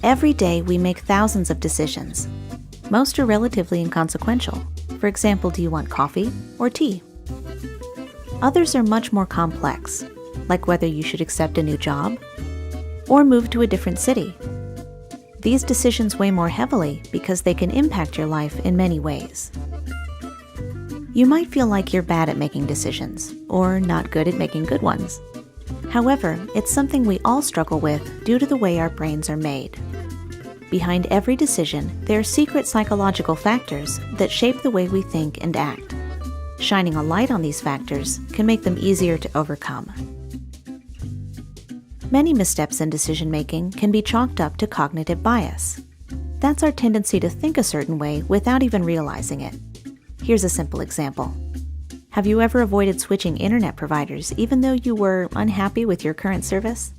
Every day we make thousands of decisions. Most are relatively inconsequential. For example, do you want coffee or tea? Others are much more complex, like whether you should accept a new job or move to a different city. These decisions weigh more heavily because they can impact your life in many ways. You might feel like you're bad at making decisions or not good at making good ones. However, it's something we all struggle with due to the way our brains are made. Behind every decision, there are secret psychological factors that shape the way we think and act. Shining a light on these factors can make them easier to overcome. Many missteps in decision-making can be chalked up to cognitive bias. That's our tendency to think a certain way without even realizing it. Here's a simple example. Have you ever avoided switching internet providers even though you were unhappy with your current service?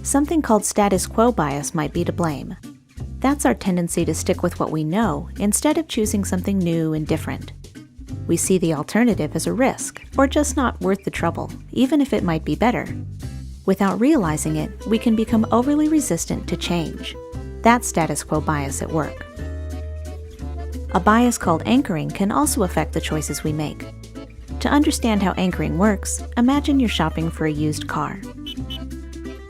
Something called status quo bias might be to blame. That's our tendency to stick with what we know instead of choosing something new and different. We see the alternative as a risk, or just not worth the trouble, even if it might be better. Without realizing it, we can become overly resistant to change. That's status quo bias at work. A bias called anchoring can also affect the choices we make. To understand how anchoring works, imagine you're shopping for a used car.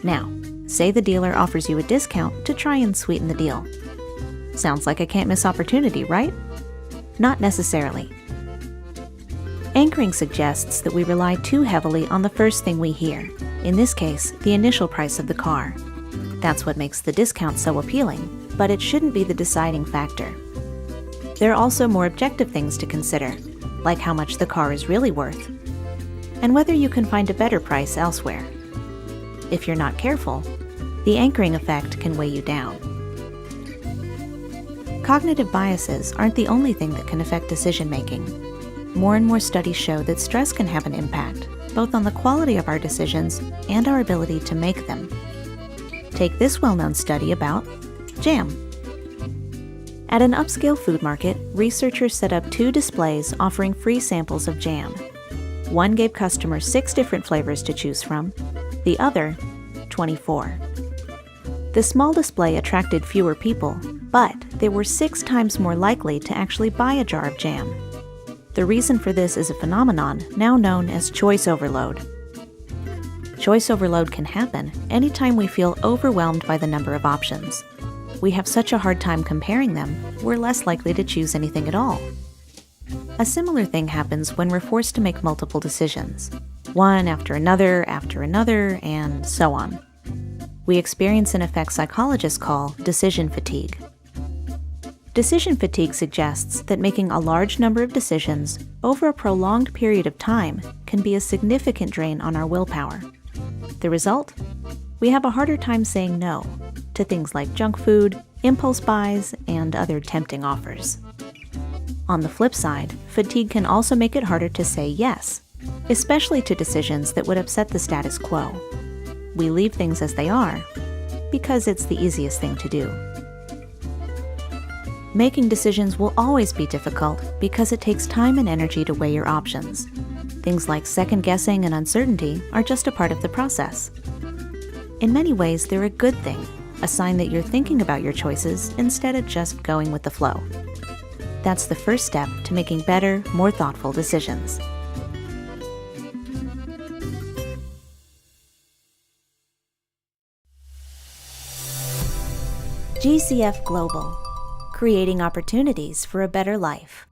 Now, say the dealer offers you a discount to try and sweeten the deal. Sounds like a can't-miss opportunity, right? Not necessarily. Anchoring suggests that we rely too heavily on the first thing we hear, in this case, the initial price of the car. That's what makes the discount so appealing, but it shouldn't be the deciding factor. There are also more objective things to consider, like how much the car is really worth, and whether you can find a better price elsewhere. If you're not careful, the anchoring effect can weigh you down. Cognitive biases aren't the only thing that can affect decision-making. More and more studies show that stress can have an impact, both on the quality of our decisions and our ability to make them. Take this well-known study about jam. At an upscale food market, researchers set up 2 displays offering free samples of jam. One gave customers 6 different flavors to choose from, the other, 24. The small display attracted fewer people, but they were 6 times more likely to actually buy a jar of jam. The reason for this is a phenomenon now known as choice overload. Choice overload can happen anytime we feel overwhelmed by the number of options. We have such a hard time comparing them, we're less likely to choose anything at all. A similar thing happens when we're forced to make multiple decisions, one after another, and so on. We experience an effect psychologists call decision fatigue. Decision fatigue suggests that making a large number of decisions over a prolonged period of time can be a significant drain on our willpower. The result? We have a harder time saying no to things like junk food, impulse buys, and other tempting offers. On the flip side, fatigue can also make it harder to say yes, especially to decisions that would upset the status quo. We leave things as they are because it's the easiest thing to do. Making decisions will always be difficult because it takes time and energy to weigh your options. Things like second-guessing and uncertainty are just a part of the process. In many ways, they're a good thing, a sign that you're thinking about your choices instead of just going with the flow. That's the first step to making better, more thoughtful decisions. GCF Global, creating opportunities for a better life.